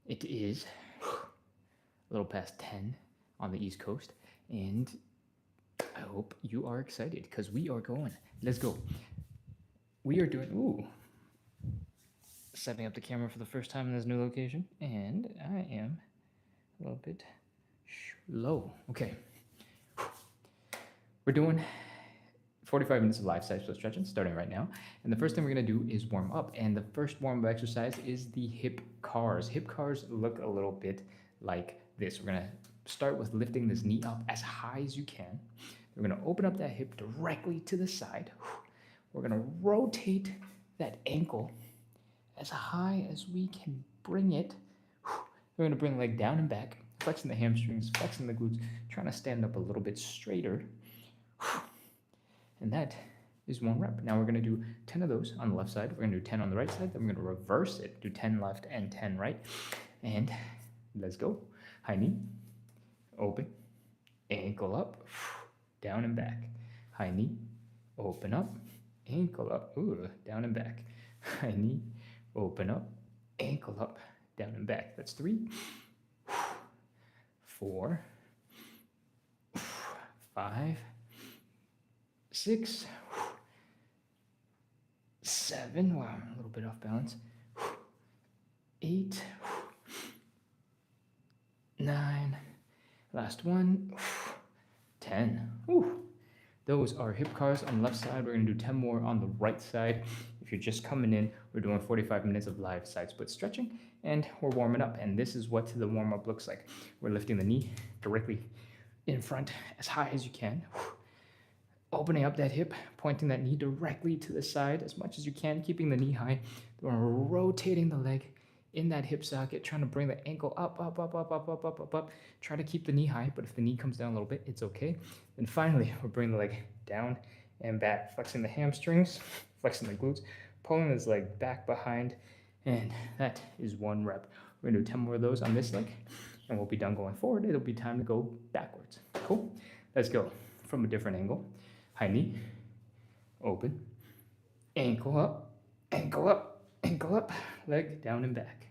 It is a little past 10 on the East Coast, and I hope you are excited because we are going. Let's go. We are doing, setting up the camera for the first time in this new location, and I am a little bit low. Okay. We're doing 45 minutes of live side split stretching starting right now. And the first thing we're going to do is warm up. And the first warm up exercise is the hip cars. Hip cars look a little bit like this. We're going to start with lifting this knee up as high as you can. We're going to open up that hip directly to the side. We're going to rotate that ankle as high as we can bring it. We're going to bring the leg down and back, flexing the hamstrings, flexing the glutes, trying to stand up a little bit straighter. And that is 1 rep. Now we're going to do 10 of those on the left side. We're going to do 10 on the right side. Then we're going to reverse it, do 10 left and 10 right. And let's go. High knee, open, ankle up, down and back. High knee, open up, ankle up, down and back. High knee, open up, ankle up, down and back. That's 3, 4, 5, 6, 7, wow, I'm a little bit off balance, 8, 9, last one, 10. Whew. Those are hip cars on the left side. We're going to do 10 more on the right side. If you're just coming in, we're doing 45 minutes of live side split stretching, and we're warming up. And this is what the warm-up looks like. We're lifting the knee directly in front as high as you can. Opening up that hip, pointing that knee directly to the side as much as you can, keeping the knee high. We're rotating the leg in that hip socket, trying to bring the ankle up, up, up, up, up, up, up, up, up. Try to keep the knee high, but if the knee comes down a little bit, it's okay. Then finally, we're bringing the leg down and back, flexing the hamstrings, flexing the glutes, pulling this leg back behind, and that is 1 rep. We're gonna do 10 more of those on this leg, and we'll be done going forward. It'll be time to go backwards. Cool? Let's go from a different angle. High knee, open, ankle up, ankle up, ankle up, leg down and back.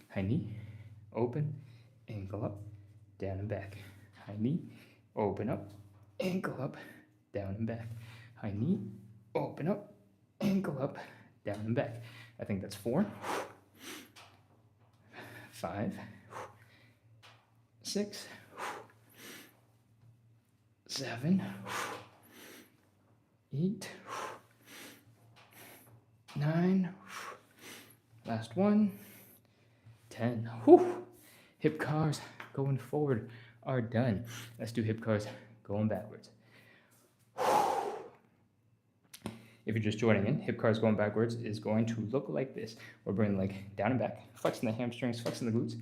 High knee, open, ankle up, down and back. High knee, open up, ankle up, down and back. High knee, open up, ankle up, down and back. I think that's 4, 5, 6, 7, 8, 9, last one, 10. Whew. Hip cars going forward are done. Let's do hip cars going backwards. If you're just joining in, hip cars going backwards is going to look like this. We're bringing the leg down and back, flexing the hamstrings, flexing the glutes.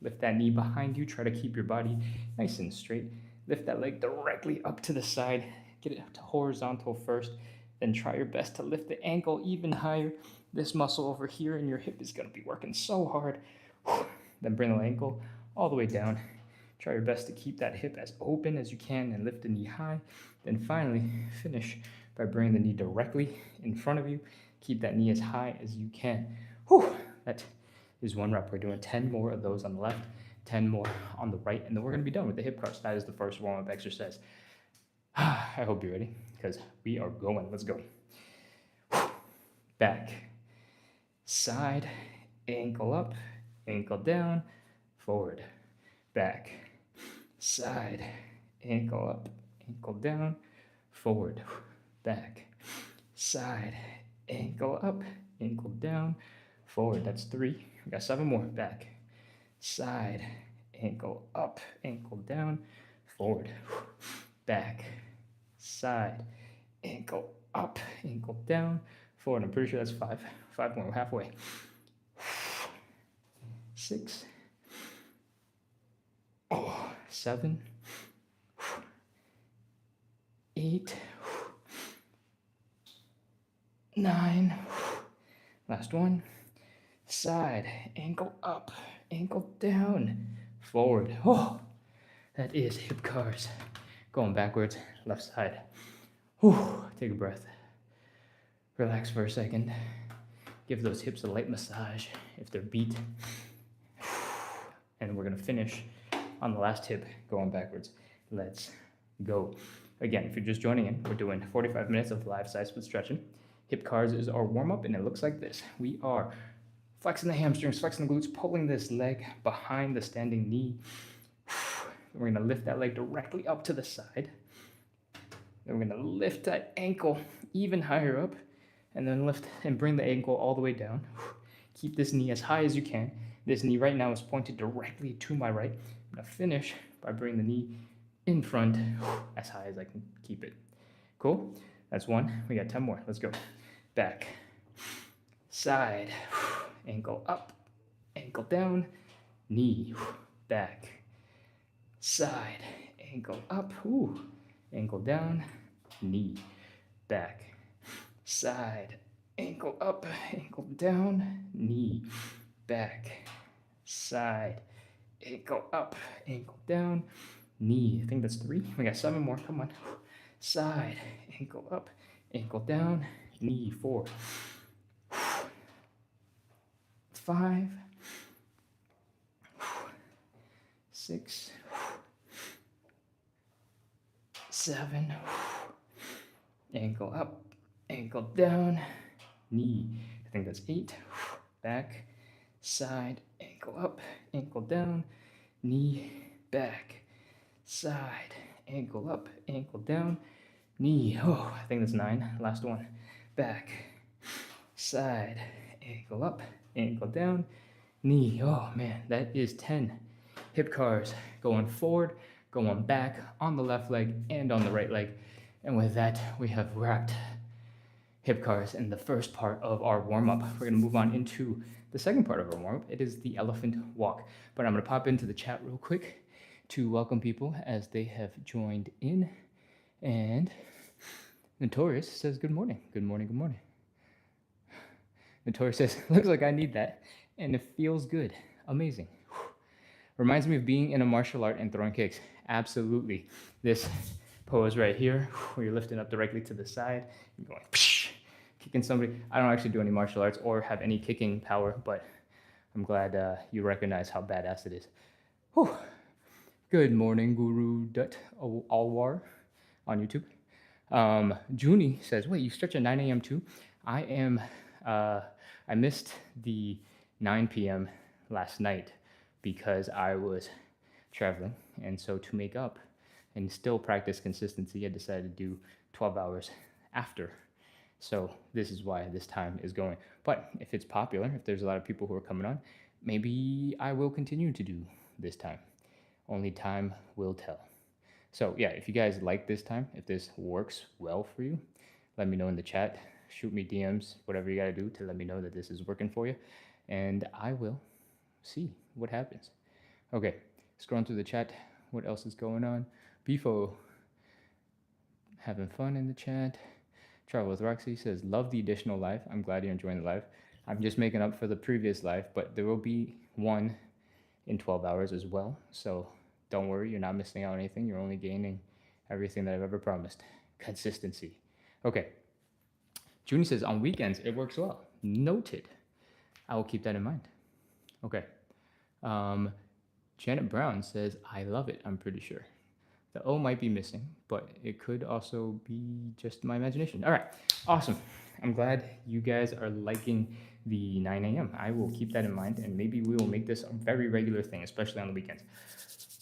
Lift that knee behind you. Try to keep your body nice and straight. Lift that leg directly up to the side. Get it to horizontal first, then try your best to lift the ankle even higher. This muscle over here in your hip is going to be working so hard. Then bring the ankle all the way down. Try your best to keep that hip as open as you can and lift the knee high. Then finally, finish by bringing the knee directly in front of you. Keep that knee as high as you can. That is 1 rep. We're doing 10 more of those on the left, 10 more on the right, and then we're going to be done with the hip cars. That is the first warm-up exercise. I hope you're ready, because we are going. Let's go. Back, side, ankle up, ankle down, forward. Back, side, ankle up, ankle down, forward. Back, side, ankle up, ankle down, forward. That's 3. We got 7 more. Back, side, ankle up, ankle down, forward. Back, side, ankle up, ankle down, forward. I'm pretty sure that's 5. 5 more, we're halfway. 6, 7, 8, 9, last one. Side, ankle up, ankle down, forward. That is hip cars. Going backwards, left side. Take a breath. Relax for a second. Give those hips a light massage if they're beat. and we're gonna finish on the last hip going backwards. Let's go. Again, if you're just joining in, we're doing 45 minutes of live side split stretching. Hip cars is our warm-up, and it looks like this. We are flexing the hamstrings, flexing the glutes, pulling this leg behind the standing knee. We're gonna lift that leg directly up to the side. Then we're gonna lift that ankle even higher up, and then lift and bring the ankle all the way down. Keep this knee as high as you can. This knee right now is pointed directly to my right. I'm gonna finish by bringing the knee in front as high as I can keep it. Cool? That's one. We got 10 more. Let's go. Back, side, ankle up, ankle down, knee, back, side, ankle up, ankle down, knee, back, side, ankle up, ankle down, knee, back, side, ankle up, ankle down, knee. I think that's 3. We got 7 more. Come on. Side, ankle up, ankle down, knee. 4, 5, 6, 7, ankle up, ankle down, knee. I think that's 8. Back, side, ankle up, ankle down, knee, back, side, ankle up, ankle down, knee. I think that's 9. Last one. Back, side, ankle up, ankle down, knee. Oh man, that is 10 hip cars going forward, going back on the left leg and on the right leg. And with that, we have wrapped hip cars in the first part of our warm-up. We're gonna move on into the second part of our warm-up. It is the elephant walk. But I'm gonna pop into the chat real quick to welcome people as they have joined in. And Notorious says, good morning. Good morning, good morning. Notorious says, looks like I need that. And it feels good. Amazing. Reminds me of being in a martial art and throwing kicks. Absolutely. This pose right here, where you're lifting up directly to the side, and going, kicking somebody. I don't actually do any martial arts or have any kicking power, but I'm glad you recognize how badass it is. Whew. Good morning, Guru Dutt Alwar on YouTube. Junie says, wait, you stretch at 9 a.m. too? I missed the 9 p.m. last night because I was traveling. And so to make up and still practice consistency, I decided to do 12 hours after. So this is why this time is going. But if it's popular, if there's a lot of people who are coming on, maybe I will continue to do this time. Only time will tell. So yeah, if you guys like this time, if this works well for you, let me know in the chat. Shoot me DMs, whatever you gotta do to let me know that this is working for you. And I will see what happens. Okay, scrolling through the chat. What else is going on? Bifo having fun in the chat. Travel with Roxy says, love the additional live. I'm glad you're enjoying the live. I'm just making up for the previous live, but there will be one in 12 hours as well. So don't worry, you're not missing out on anything. You're only gaining everything that I've ever promised. Consistency. Okay. Junie says, on weekends, it works well. Noted. I will keep that in mind. Okay. Janet Brown says, I love it, I'm pretty sure. The O might be missing, but it could also be just my imagination. All right, awesome. I'm glad you guys are liking the 9 a.m. I will keep that in mind, and maybe we will make this a very regular thing, especially on the weekends.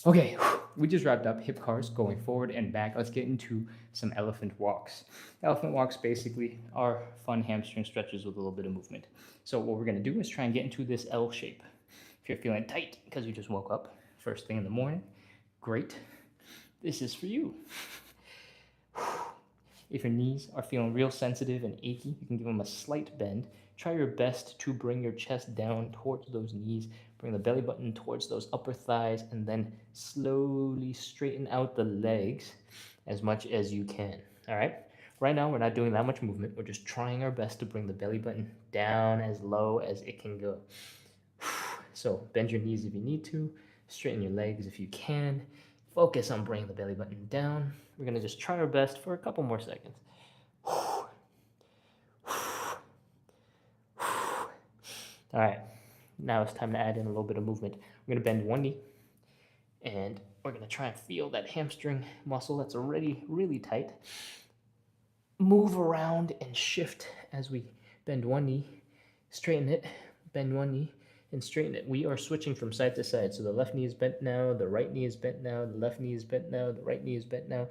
Okay, we just wrapped up hip cars going forward and back. Let's get into some elephant walks. Elephant walks basically are fun hamstring stretches with a little bit of movement. So what we're gonna do is try and get into this L shape. If you're feeling tight because you just woke up first thing in the morning, great. This is for you. If your knees are feeling real sensitive and achy, you can give them a slight bend. Try your best to bring your chest down towards those knees, bring the belly button towards those upper thighs, and then slowly straighten out the legs as much as you can, all right? Right now, we're not doing that much movement. We're just trying our best to bring the belly button down as low as it can go. So bend your knees if you need to, straighten your legs if you can. Focus on bringing the belly button down. We're gonna just try our best for a couple more seconds. All right, Now it's time to add in a little bit of movement. We're gonna bend one knee, and we're gonna try and feel that hamstring muscle that's already really tight. Move around and shift as we bend one knee, straighten it, bend one knee, and straighten it. We are switching from side to side. So the left knee is bent now, the right knee is bent now, the left knee is bent now, the right knee is bent now.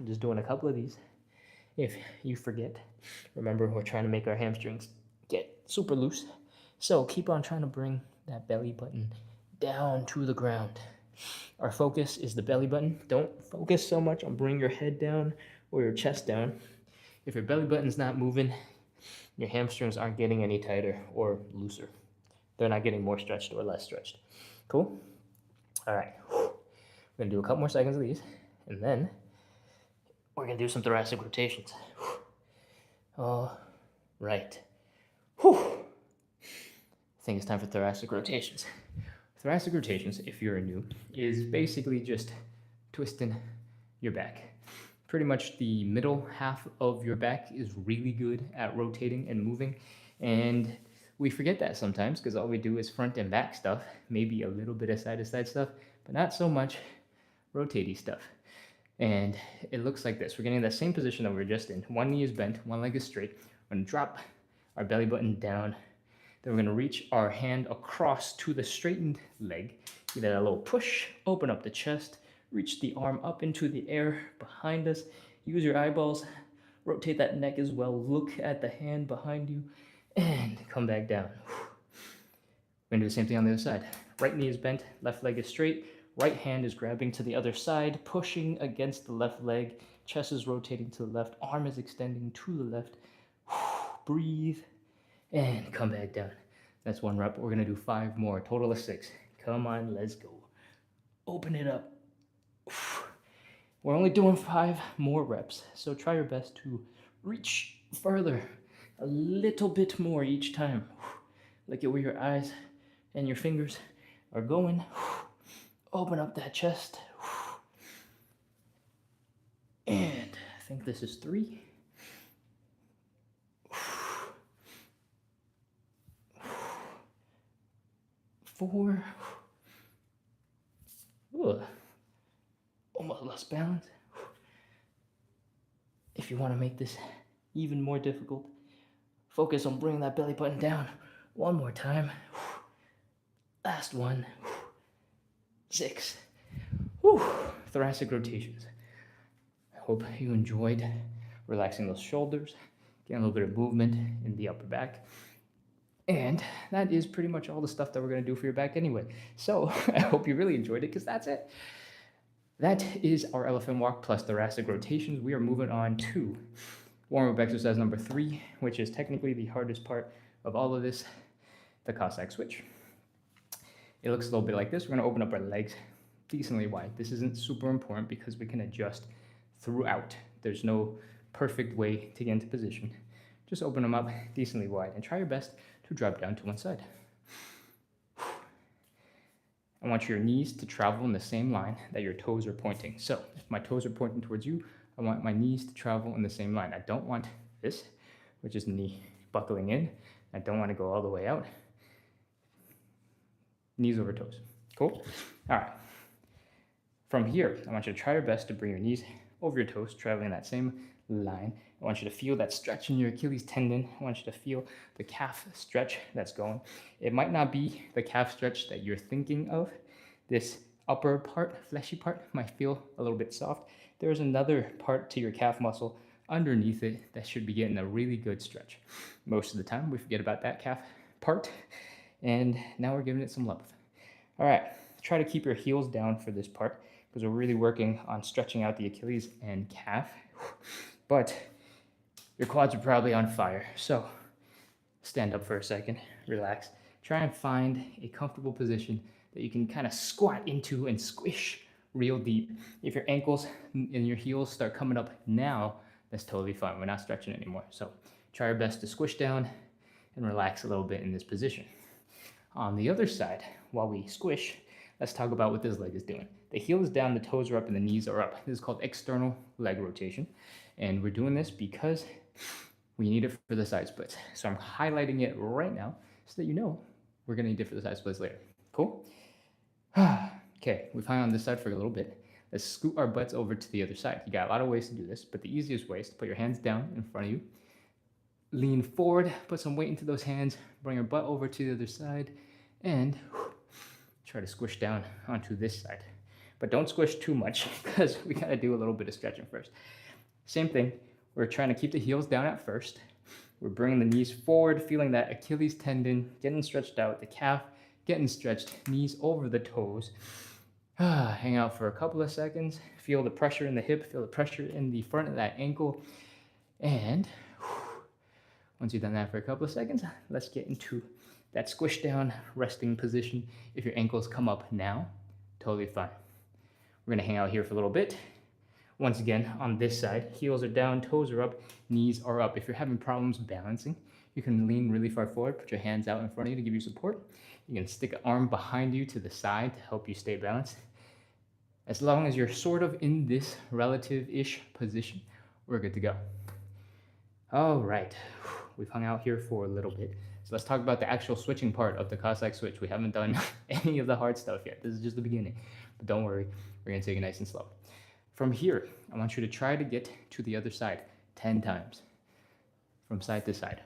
Just doing a couple of these. If you forget, remember we're trying to make our hamstrings get super loose. So keep on trying to bring that belly button down to the ground. Our focus is the belly button. Don't focus so much on bringing your head down or your chest down. If your belly button's not moving, your hamstrings aren't getting any tighter or looser. They're not getting more stretched or less stretched. Cool? All right. We're gonna do a couple more seconds of these, and then we're gonna do some thoracic rotations. All right. Whew. I think it's time for thoracic rotations. Thoracic rotations, if you're new, is basically just twisting your back. Pretty much the middle half of your back is really good at rotating and moving, and we forget that sometimes because all we do is front and back stuff, maybe a little bit of side to side stuff, but not so much rotatey stuff. And it looks like this. We're getting that same position that we were just in. One knee is bent, one leg is straight. We're gonna drop our belly button down. Then we're gonna reach our hand across to the straightened leg. Give that a little push, open up the chest, reach the arm up into the air behind us. Use your eyeballs, rotate that neck as well. Look at the hand behind you and come back down. We're gonna do the same thing on the other side. Right knee is bent, left leg is straight. Right hand is grabbing to the other side, pushing against the left leg. Chest is rotating to the left, arm is extending to the left. Breathe and come back down. That's one rep. We're gonna do 5 more, total of 6. Come on, let's go. Open it up. We're only doing 5 more reps, so try your best to reach further, a little bit more each time. Look at where your eyes and your fingers are going. Open up that chest. And I think this is 3. 4. Ooh. Almost lost balance. If you want to make this even more difficult, focus on bringing that belly button down. One more time. Last one. 6. Whew. Thoracic rotations. I hope you enjoyed relaxing those shoulders, getting a little bit of movement in the upper back. And that is pretty much all the stuff that we're going to do for your back anyway. So I hope you really enjoyed it, because that's it. That is our elephant walk plus thoracic rotations. We are moving on to warm-up exercise number 3, which is technically the hardest part of all of this, the Cossack switch. It looks a little bit like this. We're going to open up our legs decently wide. This isn't super important because we can adjust throughout. There's no perfect way to get into position. Just open them up decently wide and try your best to drop down to one side. I want your knees to travel in the same line that your toes are pointing. So if my toes are pointing towards you, I want my knees to travel in the same line. I don't want this, which is knee buckling in. I don't want to go all the way out. Knees over toes. Cool? All right. From here, I want you to try your best to bring your knees over your toes, traveling that same line. I want you to feel that stretch in your Achilles tendon. I want you to feel the calf stretch that's going. It might not be the calf stretch that you're thinking of. This upper part, fleshy part, might feel a little bit soft. There's another part to your calf muscle underneath it that should be getting a really good stretch. Most of the time, we forget about that calf part, and now we're giving it some love. All right, try to keep your heels down for this part, because we're really working on stretching out the Achilles and calf. But your quads are probably on fire, so stand up for a second, relax. Try and find a comfortable position that you can kind of squat into and squish real deep. If your ankles and your heels start coming up now, that's totally fine. We're not stretching anymore. So try your best to squish down and relax a little bit in this position. On the other side, while we squish, let's talk about what this leg is doing. The heel is down, the toes are up, and the knees are up. This is called external leg rotation. And we're doing this because we need it for the side splits. So I'm highlighting it right now so that you know we're gonna need different side splits later. Cool? Okay, we've hung on this side for a little bit. Let's scoot our butts over to the other side. You got a lot of ways to do this, but the easiest way is to put your hands down in front of you, lean forward, put some weight into those hands, bring your butt over to the other side, and try to squish down onto this side. But don't squish too much because we gotta do a little bit of stretching first. Same thing, we're trying to keep the heels down at first. We're bringing the knees forward, feeling that Achilles tendon getting stretched out, the calf getting stretched, knees over the toes. Hang out for a couple of seconds, feel the pressure in the hip, feel the pressure in the front of that ankle, and once you've done that for a couple of seconds, let's get into that squish down resting position. If your ankles come up now, totally fine. We're gonna hang out here for a little bit. Once again, on this side, heels are down, toes are up, knees are up. If you're having problems balancing, you can lean really far forward, put your hands out in front of you to give you support. You can stick an arm behind you to the side to help you stay balanced. As long as you're sort of in this relative-ish position, we're good to go. All right, we've hung out here for a little bit. So let's talk about the actual switching part of the Cossack switch. We haven't done any of the hard stuff yet. This is just the beginning, but don't worry, we're gonna take it nice and slow. From here, I want you to try to get to the other side 10 times, from side to side.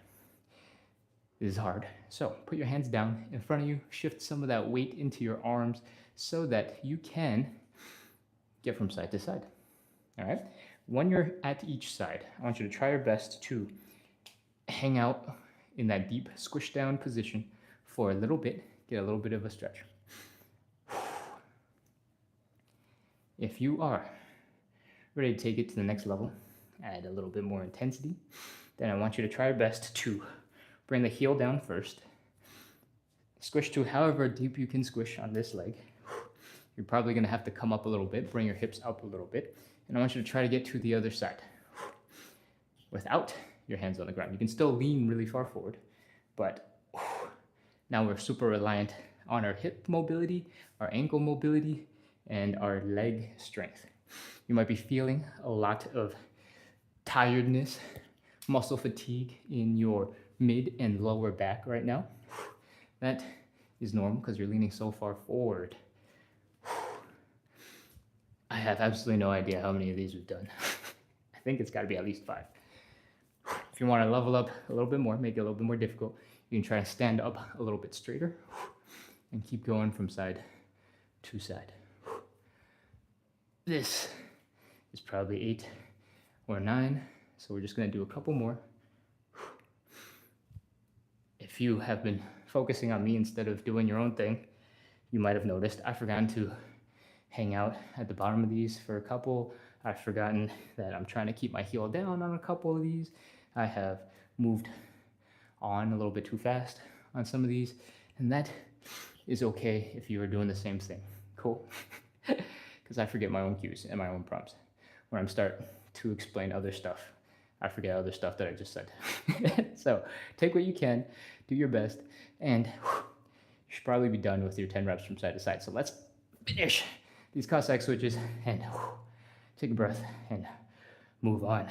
This is hard. So put your hands down in front of you, shift some of that weight into your arms so that you can get from side to side. All right? When you're at each side, I want you to try your best to hang out in that deep squish down position for a little bit, get a little bit of a stretch. If you are ready to take it to the next level, add a little bit more intensity, then I want you to try your best to bring the heel down first. Squish to however deep you can squish on this leg. You're probably gonna have to come up a little bit, bring your hips up a little bit, and I want you to try to get to the other side without your hands on the ground. You can still lean really far forward, but now we're super reliant on our hip mobility, our ankle mobility, and our leg strength. You might be feeling a lot of tiredness, muscle fatigue in your mid and lower back right now. That is normal because you're leaning so far forward. I have absolutely no idea how many of these we've done. I think it's got to be at least 5. If you want to level up a little bit more, make it a little bit more difficult, you can try to stand up a little bit straighter and keep going from side to side. This is probably 8 or 9, so we're just going to do a couple more. If you have been focusing on me instead of doing your own thing, you might have noticed I've forgotten to hang out at the bottom of these for a couple. I've forgotten that I'm trying to keep my heel down on a couple of these. I have moved on a little bit too fast on some of these, and that is okay if you are doing the same thing. Cool? Because I forget my own cues and my own prompts. When I'm starting to explain other stuff, I forget other stuff that I just said. So take what you can, do your best, and you should probably be done with your 10 reps from side to side. So let's finish these Cossack switches and take a breath and move on.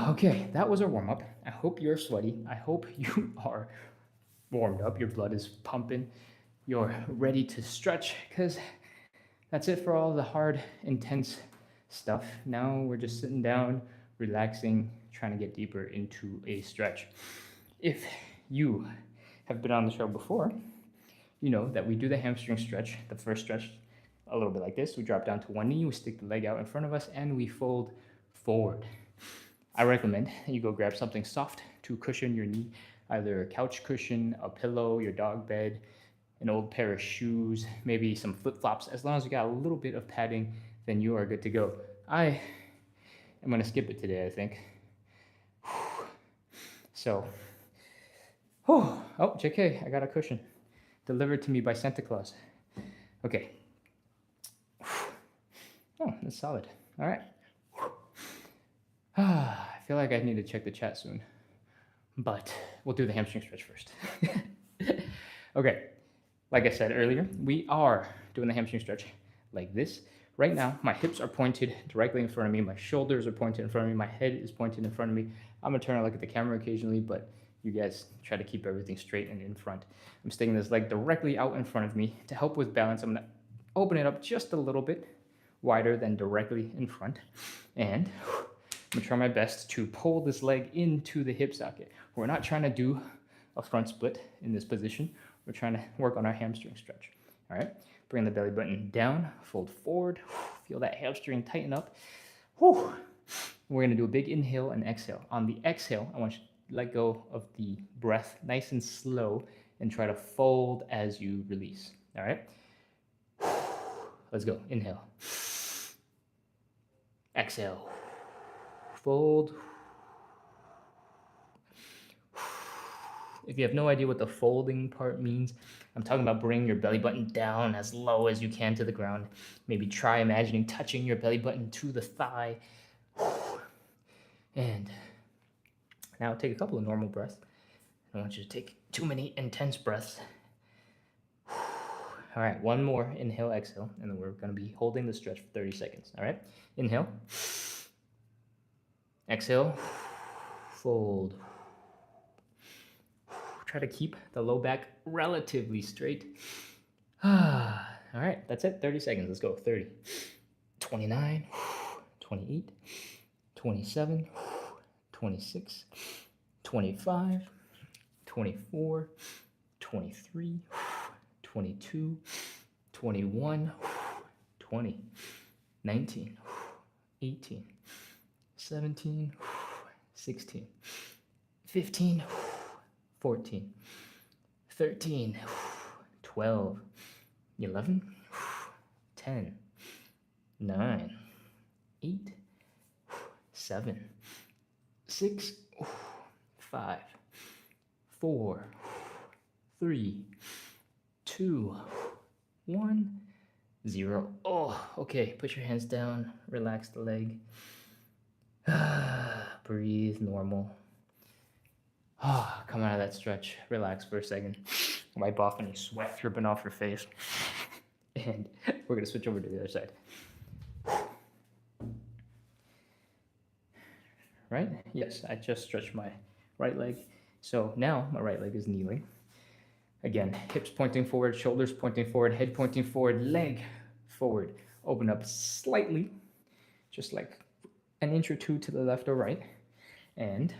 Okay, that was our warm-up. I hope you're sweaty. I hope you are warmed up. Your blood is pumping. You're ready to stretch, because that's it for all the hard, intense stuff. Now we're just sitting down, relaxing, trying to get deeper into a stretch. If you have been on the show before, you know that we do the hamstring stretch, the first stretch, a little bit like this. We drop down to one knee, we stick the leg out in front of us, and we fold forward. I recommend you go grab something soft to cushion your knee, either a couch cushion, a pillow, your dog bed, an old pair of shoes, maybe some flip-flops. As long as you got a little bit of padding, then you are good to go. I am gonna skip it today, I think. So, oh, JK, I got a cushion delivered to me by Santa Claus. Okay. Oh, that's solid. All right. I feel like I need to check the chat soon, but we'll do the hamstring stretch first. Okay, like I said earlier, we are doing the hamstring stretch like this. Right now, my hips are pointed directly in front of me. My shoulders are pointed in front of me. My head is pointed in front of me. I'm gonna turn and look at the camera occasionally, but You guys try to keep everything straight and in front. I'm sticking this leg directly out in front of me. To help with balance, I'm gonna open it up just a little bit wider than directly in front. And I'm gonna try my best to pull this leg into the hip socket. We're not trying to do a front split in this position. We're trying to work on our hamstring stretch. All right, bring the belly button down, fold forward, feel that hamstring tighten up. Whew. We're gonna do a big inhale and exhale. On the exhale, I want you to let go of the breath nice and slow and try to fold as you release. All right, let's go. Inhale, exhale, fold. If you have no idea what the folding part means, I'm talking about bringing your belly button down as low as you can to the ground. Maybe try imagining touching your belly button to the thigh. And now take a couple of normal breaths. I don't want you to take too many intense breaths. All right, one more inhale, exhale, and then we're gonna be holding the stretch for 30 seconds, all right? Inhale, exhale, fold. Try to keep the low back relatively straight. All right, that's it, 30 seconds, let's go. 30, 29, 28, 27, 26, 25, 24, 23, 22, 21, 20, 19, 18, 17, 16, 15, 14, 13, 12, 11, 10, 9, 8, 7, 6, 5, 4, 3, 2, 1, 0. Oh, okay. Put your hands down. Relax the leg. Breathe normal. Come out of that stretch. Relax for a second. Wipe off any sweat dripping off your face. And we're going to switch over to the other side. Right? Yes, I just stretched my right leg. So now my right leg is kneeling. Again, hips pointing forward, shoulders pointing forward, head pointing forward, leg forward. Open up slightly, just like an inch or two to the left or right. And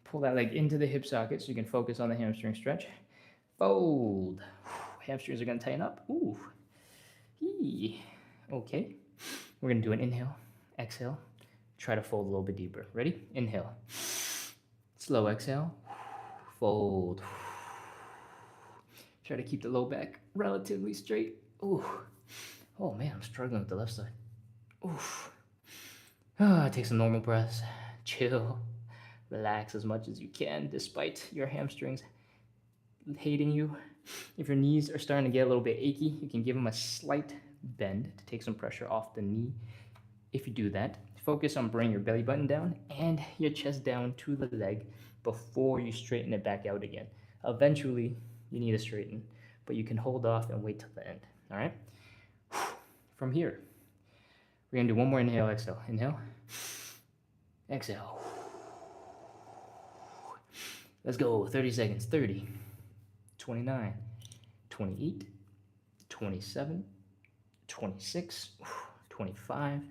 pull that leg into the hip socket so you can focus on the hamstring stretch. Fold. Hamstrings are going to tighten up. Ooh. Okay. We're going to do an inhale, exhale. Try to fold a little bit deeper. Ready? Inhale. Slow exhale. Fold. Try to keep the low back relatively straight. Ooh. Oh man, I'm struggling with the left side. Oof. Take some normal breaths. Chill. Relax as much as you can despite your hamstrings hating you. If your knees are starting to get a little bit achy, you can give them a slight bend to take some pressure off the knee. If you do that, focus on bringing your belly button down and your chest down to the leg before you straighten it back out again. Eventually, you need to straighten, but you can hold off and wait till the end, all right? From here, we're gonna do one more inhale, exhale. Inhale, exhale. Let's go, 30 seconds, 30, 29, 28, 27, 26, 25,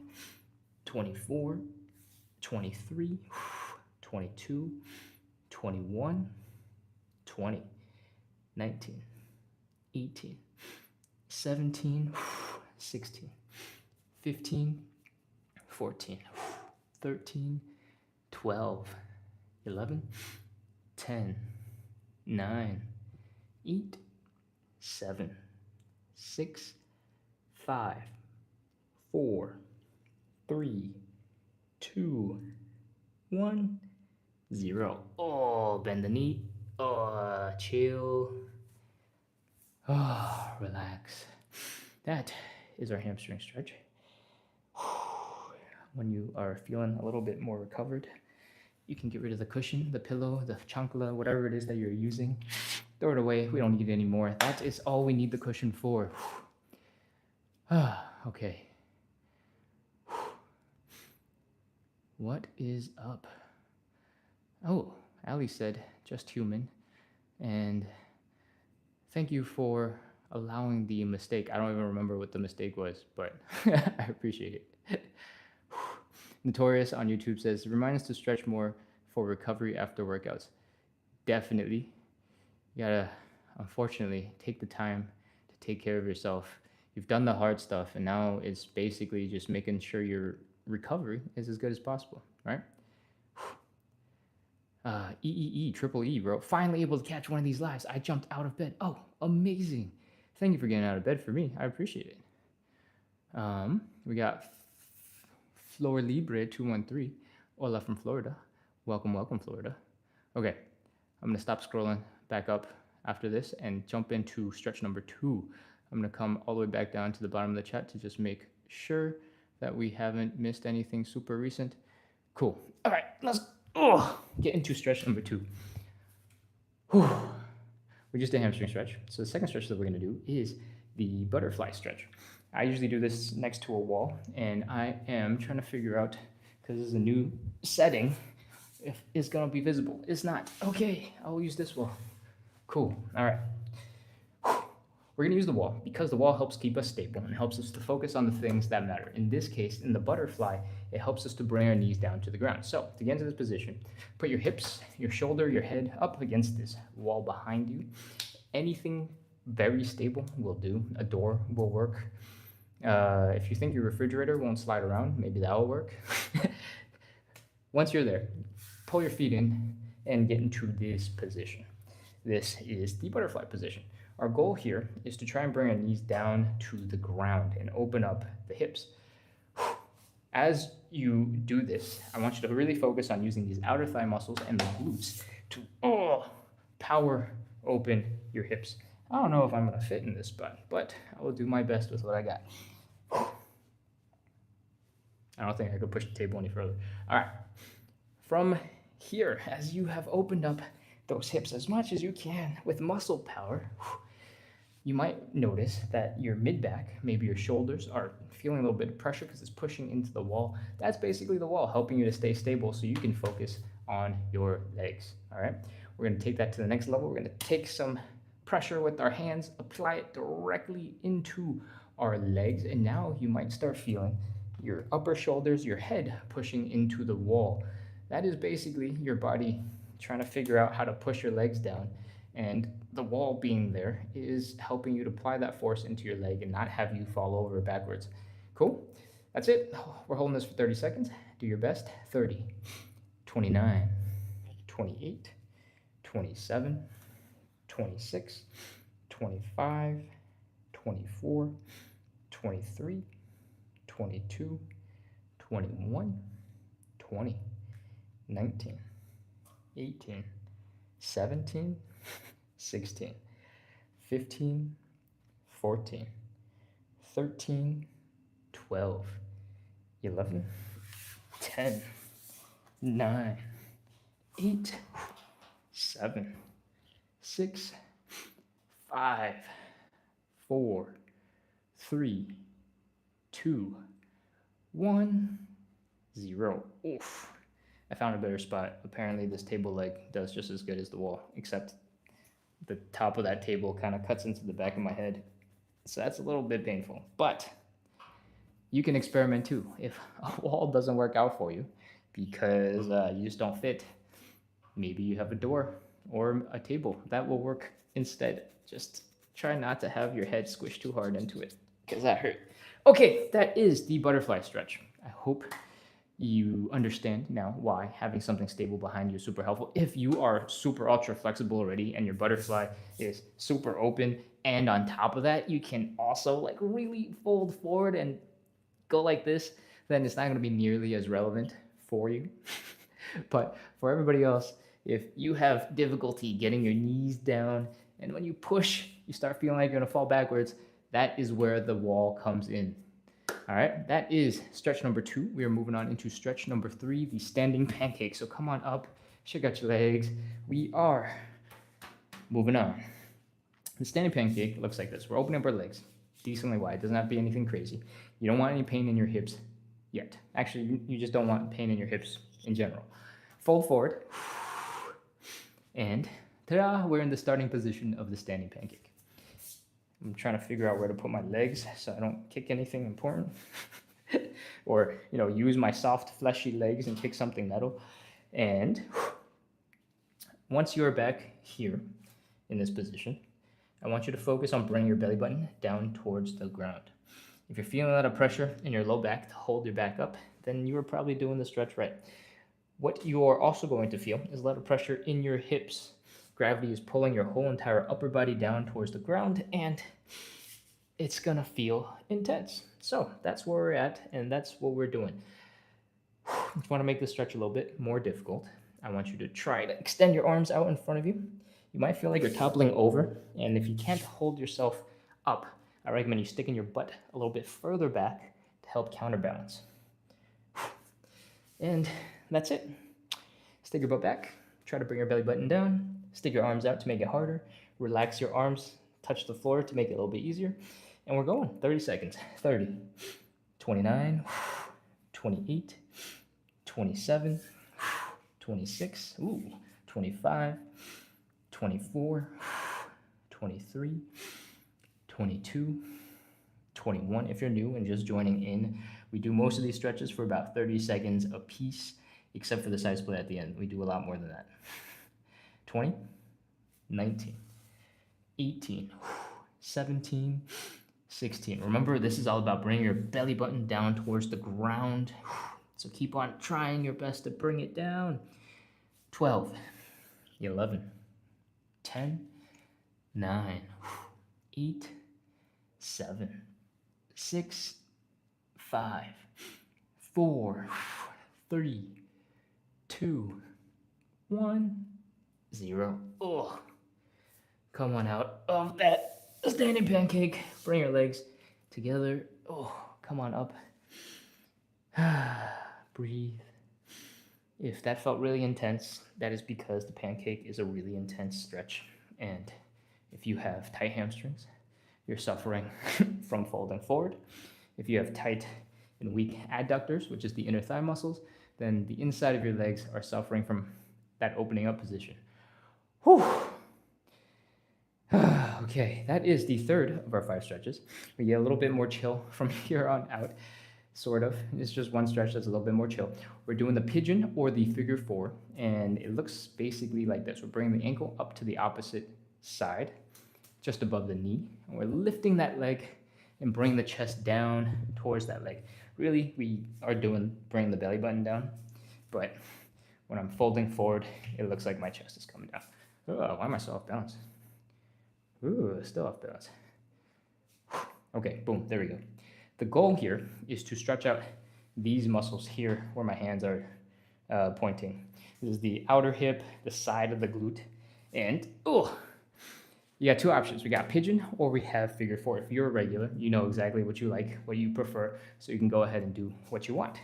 24, 23, 22, 21, 20, 19, 18, 17, 16, 15, 14, 13, 12, 11, 10, 9, 8, 7, 6, 5, 4, 3, 2, 1, 0. Oh, bend the knee. Oh, chill. Oh, relax. That is our hamstring stretch. When you are feeling a little bit more recovered, you can get rid of the cushion, the pillow, the chancla, whatever it is that you're using. Throw it away. We don't need it anymore. That is all we need the cushion for. Okay. What is up? Oh, Ali said, just human. And thank you for allowing the mistake. I don't even remember what the mistake was, but I appreciate it. Notorious on YouTube says, remind us to stretch more for recovery after workouts. Definitely. You gotta, unfortunately, take the time to take care of yourself. You've done the hard stuff, and now it's basically just making sure your recovery is as good as possible, right? Triple E, bro. Finally able to catch one of these lives. I jumped out of bed. Oh, amazing. Thank you for getting out of bed for me. I appreciate it. We got Flor Libre 213. Hola from Florida. Welcome, welcome, Florida. Okay, I'm gonna stop scrolling back up after this and jump into stretch number 2. I'm gonna come all the way back down to the bottom of the chat to just make sure that we haven't missed anything super recent. Cool. All right, let's get into stretch number 2. Whew. We just did a hamstring stretch. So the second stretch that we're gonna do is the butterfly stretch. I usually do this next to a wall, and I am trying to figure out, because this is a new setting, if it's gonna be visible. It's not. Okay, I'll use this wall. Cool. All right. We're gonna use the wall because the wall helps keep us stable and helps us to focus on the things that matter. In this case, in the butterfly, it helps us to bring our knees down to the ground. So to get into this position, put your hips, your shoulder, your head up against this wall behind you. Anything very stable will do. A door will work. If you think your refrigerator won't slide around, maybe that will work. Once you're there, pull your feet in and get into this position. This is the butterfly position. Our goal here is to try and bring our knees down to the ground and open up the hips. As you do this, I want you to really focus on using these outer thigh muscles and the glutes to power open your hips. I don't know if I'm gonna fit in this spot, but I will do my best with what I got. I don't think I could push the table any further. All right, from here, as you have opened up those hips as much as you can with muscle power, you might notice that your mid-back, maybe your shoulders, are feeling a little bit of pressure because it's pushing into the wall. That's basically the wall helping you to stay stable so you can focus on your legs. All right, we're gonna take that to the next level. We're gonna take some pressure with our hands, apply it directly into our legs, and now you might start feeling your upper shoulders, your head pushing into the wall. That is basically your body trying to figure out how to push your legs down, and the wall being there is helping you to apply that force into your leg and not have you fall over backwards. Cool? That's it. We're holding this for 30 seconds. Do your best. 30, 29, 28, 27, 26, 25, 24, 23, 22, 21, 20, 19, 18, 17, 16, 15, 14, 13, 12, 11, 10, 9, 8, 7, 6, 5, 4, 3, 2, 1, 0. Oof. I found a better spot. Apparently this table leg does just as good as the wall, except the top of that table kind of cuts into the back of my head. So that's a little bit painful, but you can experiment too. If a wall doesn't work out for you because you just don't fit, maybe you have a door or a table that will work instead. Just try not to have your head squished too hard into it because that hurt. Okay, that is the butterfly stretch. I hope you understand now why having something stable behind you is super helpful. If you are super ultra flexible already and your butterfly is super open, and on top of that you can also like really fold forward and go like this, then it's not going to be nearly as relevant for you. But for everybody else, if you have difficulty getting your knees down and when you push you start feeling like you're going to fall backwards, that is where the wall comes in. All right, that is stretch number 2. We are moving on into stretch number 3, the standing pancake. So come on up, shake out your legs. We are moving on. The standing pancake looks like this. We're opening up our legs decently wide. It doesn't have to be anything crazy. You don't want any pain in your hips yet. Actually, you just don't want pain in your hips in general. Fold forward. And ta-da, we're in the starting position of the standing pancake. I'm trying to figure out where to put my legs so I don't kick anything important. Or, use my soft, fleshy legs and kick something metal. And once you're back here in this position, I want you to focus on bringing your belly button down towards the ground. If you're feeling a lot of pressure in your low back to hold your back up, then you are probably doing the stretch right. What you are also going to feel is a lot of pressure in your hips. Gravity is pulling your whole entire upper body down towards the ground, and it's gonna feel intense. So that's where we're at, and that's what we're doing. If you want to make this stretch a little bit more difficult, I want you to try to extend your arms out in front of you. You might feel like you're toppling over, and if you can't hold yourself up, I recommend you sticking your butt a little bit further back to help counterbalance. And that's it. Stick your butt back, try to bring your belly button down, stick your arms out to make it harder, relax your arms, touch the floor to make it a little bit easier, and we're going. 30 seconds. 30, 29, 28, 27, 26, 25, 24, 23, 22, 21. If you're new and just joining in, we do most of these stretches for about 30 seconds a piece, except for the side split at the end. We do a lot more than that. 20, 19, 18, 17, 16. Remember, this is all about bringing your belly button down towards the ground. So keep on trying your best to bring it down. 12, 11, 10, 9, 8, 7, 6, 5, 4, 3, 2, 1, 0. Oh, come on out of that standing pancake. Bring your legs together. Oh, come on up. Breathe. If that felt really intense, that is because the pancake is a really intense stretch. And if you have tight hamstrings, you're suffering from folding forward. If you have tight and weak adductors, which is the inner thigh muscles, then the inside of your legs are suffering from that opening up position. Whew. Okay, that is the third of our 5 stretches. We get a little bit more chill from here on out, sort of. It's just one stretch that's a little bit more chill. We're doing the pigeon or the figure 4, and it looks basically like this. We're bringing the ankle up to the opposite side, just above the knee, and we're lifting that leg and bringing the chest down towards that leg. Really, we are bringing the belly button down, but when I'm folding forward, it looks like my chest is coming down. Oh, why am I so off balance? Ooh, still off balance. Okay, boom, there we go. The goal here is to stretch out these muscles here where my hands are pointing. This is the outer hip, the side of the glute, and you got 2 options. We got pigeon or we have figure 4. If you're a regular, you know exactly what you like, what you prefer, so you can go ahead and do what you want.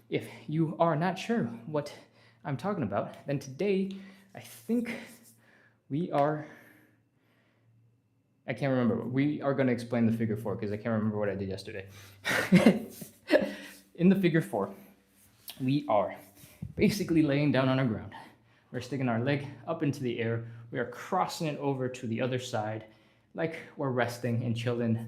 If you are not sure what I'm talking about, then today I think I can't remember. We are going to explain the figure 4 because I can't remember what I did yesterday. In the figure 4, we are basically laying down on our ground. We're sticking our leg up into the air. We are crossing it over to the other side like we're resting and chilling.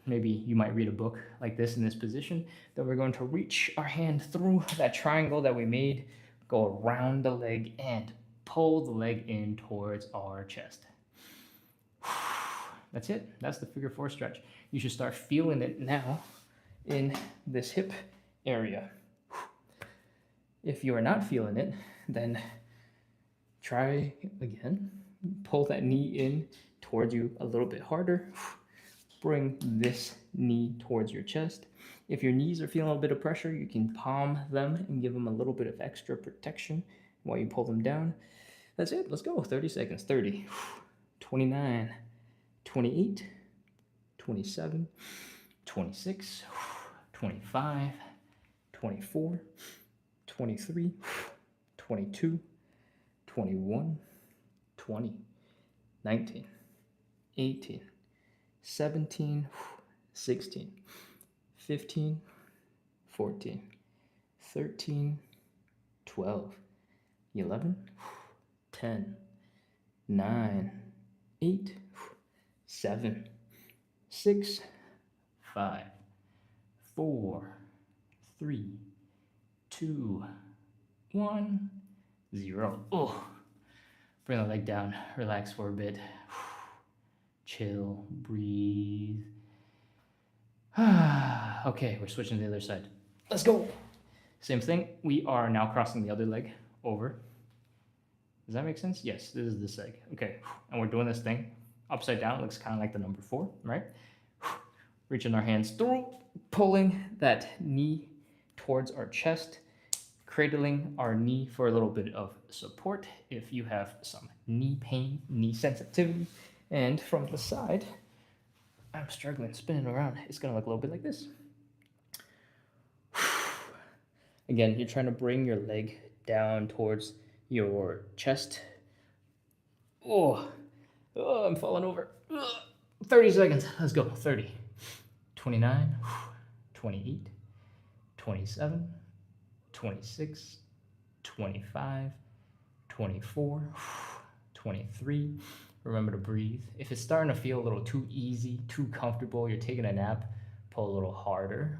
Maybe you might read a book like this in this position. Then we're going to reach our hand through that triangle that we made, go around the leg, and pull the leg in towards our chest. That's it. That's the figure 4 stretch. You should start feeling it now in this hip area. If you are not feeling it, then try again. Pull that knee in towards you a little bit harder. Bring this knee towards your chest. If your knees are feeling a little bit of pressure, you can palm them and give them a little bit of extra protection while you pull them down. That's it. Let's go. 30 seconds. 30, 29, 28, 27, 26, 25, 24, 23, 22, 21, 20, 19, 18, 17, 16, 15, 14, 13, 12, 11, 10, 9, 8, 7, 6, 5, 4, 3, 2, 1, 0. Oh, bring the leg down, relax for a bit. Chill, breathe. Okay, we're switching to the other side. Let's go. Same thing. We are now crossing the other leg over. Does that make sense? Yes, this is this leg. Okay, and we're doing this thing upside down. It looks kind of like the number 4, right? Reaching our hands through, pulling that knee towards our chest, cradling our knee for a little bit of support if you have some knee pain, knee sensitivity. And from the side, I'm struggling, spinning around. It's gonna look a little bit like this. Again, you're trying to bring your leg down towards your chest. Oh, I'm falling over. 30 seconds. Let's go. 30, 29, 28, 27, 26, 25, 24, 23. Remember to breathe. If it's starting to feel a little too easy, too comfortable, you're taking a nap, pull a little harder.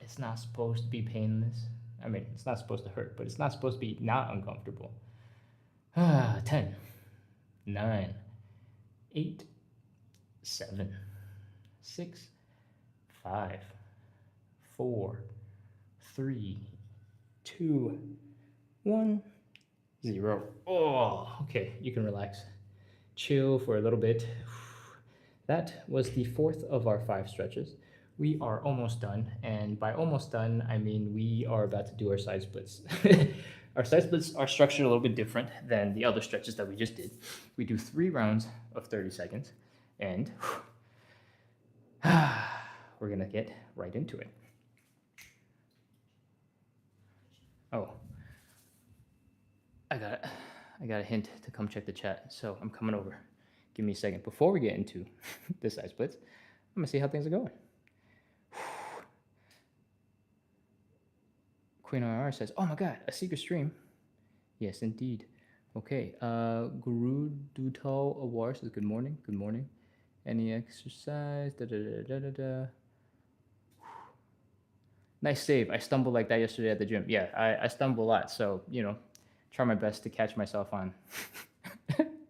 It's not supposed to be painless. I mean, it's not supposed to hurt, but it's not supposed to be not uncomfortable. 10, 9, 8, 7, 6, 5, 4, 3, 2, 1, 0. Oh, okay, you can relax. Chill for a little bit. That was the 4th of our 5 stretches. We are almost done, and by almost done, I mean we are about to do our side splits. Our side splits are structured a little bit different than the other stretches that we just did. We do 3 rounds of 30 seconds, and we're gonna get right into it. Oh, I got a hint to come check the chat, so I'm coming over. Give me a second. Before we get into the side splits, I'm gonna see how things are going. Queen RR says, "Oh my God, a secret stream." Yes, indeed. Okay. Guru Dutal Awar says, "Good morning. Good morning. Any exercise? Da, da, da, da, da, da. Nice save. I stumbled like that yesterday at the gym. Yeah, I stumble a lot, so try my best to catch myself on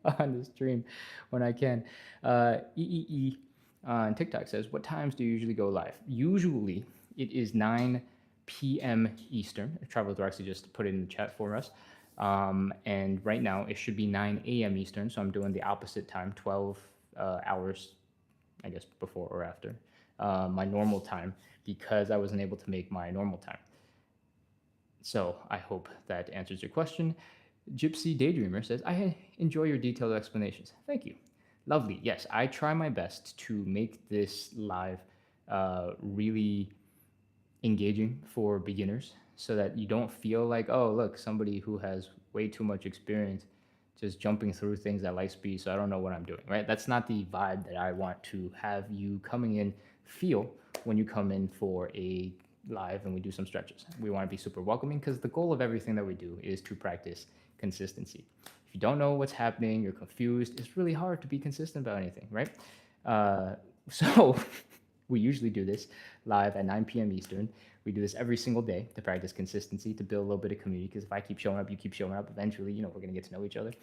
on the stream when I can. EEE on TikTok says, "What times do you usually go live?" Usually it is 9 p.m. Eastern. Travel Directly just put it in the chat for us. And right now it should be 9 a.m. Eastern, so I'm doing the opposite time, 12 hours, I guess, before or after my normal time, because I wasn't able to make my normal time. So I hope that answers your question. Gypsy Daydreamer says, "I enjoy your detailed explanations." Thank you. Lovely. Yes, I try my best to make this live really engaging for beginners, so that you don't feel like, oh, look, somebody who has way too much experience just jumping through things at light speed, so I don't know what I'm doing, right? That's not the vibe that I want to have you coming in feel when you come in for a live and we do some stretches. We want to be super welcoming, because the goal of everything that we do is to practice consistency. If you don't know what's happening, you're confused, it's really hard to be consistent about anything, right? So we usually do this live at 9 p.m. Eastern. We do this every single day to practice consistency, to build a little bit of community, because if I keep showing up, you keep showing up, eventually, we're going to get to know each other.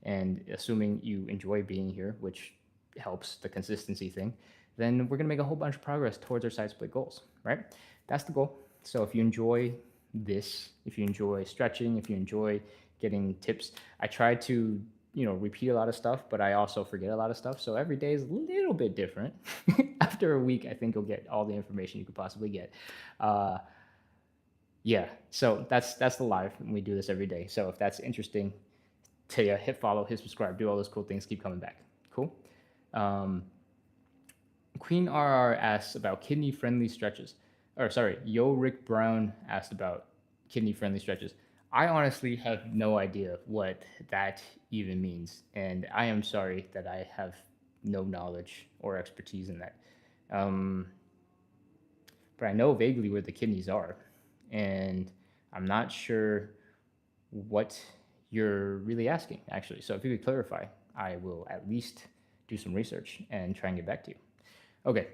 And assuming you enjoy being here, which helps the consistency thing, then we're going to make a whole bunch of progress towards our side split goals, right? That's the goal. So if you enjoy this, if you enjoy stretching, if you enjoy getting tips, I try to repeat a lot of stuff, but I also forget a lot of stuff. So every day is a little bit different. After a week, I think you'll get all the information you could possibly get. Yeah, so that's the live, and we do this every day. So if that's interesting to you, hit follow, hit subscribe, do all those cool things, keep coming back. Cool. Queen RR asks about kidney-friendly stretches. Or sorry, Yo Rick Brown asked about kidney-friendly stretches. I honestly have no idea what that even means, and I am sorry that I have no knowledge or expertise in that. But I know vaguely where the kidneys are, and I'm not sure what you're really asking, actually. So if you could clarify, I will at least do some research and try and get back to you. Okay,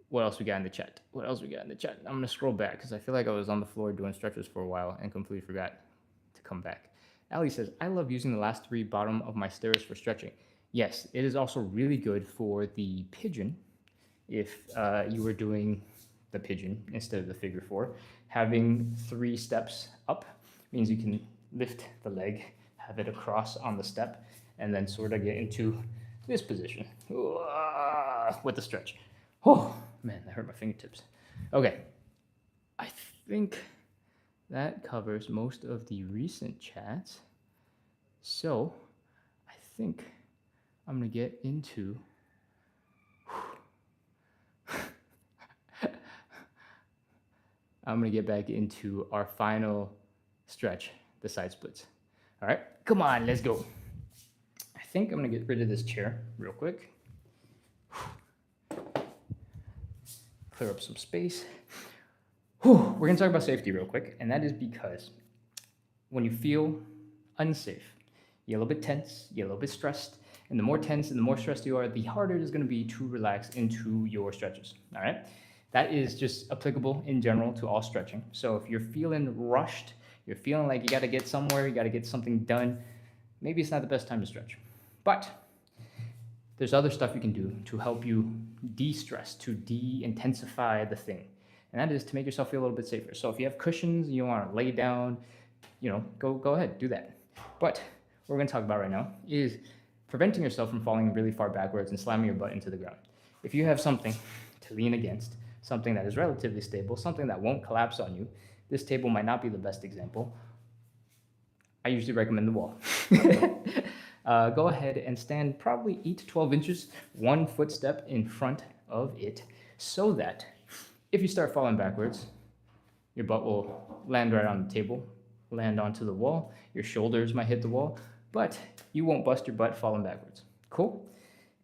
what else we got in the chat? What else we got in the chat? I'm gonna scroll back because I feel like I was on the floor doing stretches for a while and completely forgot to come back. Ali says, I love using the last 3 bottom of my stairs for stretching. Yes, it is also really good for the pigeon. If you were doing the pigeon instead of the figure 4, having 3 steps up means you can lift the leg, have it across on the step, and then sort of get into this position with the stretch. Oh, man, that hurt my fingertips. Okay, I think that covers most of the recent chats. So I think I'm going to get into I'm going to get back into our final stretch, the side splits. All right, come on, let's go. I think I'm going to get rid of this chair real quick. Clear up some space. We're going to talk about safety real quick, and that is because when you feel unsafe, you're a little bit tense, you're a little bit stressed, and the more tense and the more stressed you are, the harder it is going to be to relax into your stretches. All right, that is just applicable in general to all stretching. So if you're feeling rushed, you're feeling like you got to get somewhere, you got to get something done, maybe it's not the best time to stretch. But there's other stuff you can do to help you de-stress, to de-intensify the thing. And that is to make yourself feel a little bit safer. So if you have cushions, you want to lay down, go ahead, do that. But what we're going to talk about right now is preventing yourself from falling really far backwards and slamming your butt into the ground. If you have something to lean against, something that is relatively stable, something that won't collapse on you, this table might not be the best example. I usually recommend the wall. Go ahead and stand probably 8 to 12 inches, 1 footstep in front of it, so that if you start falling backwards, your butt will land right on the table, land onto the wall, your shoulders might hit the wall, but you won't bust your butt falling backwards. Cool?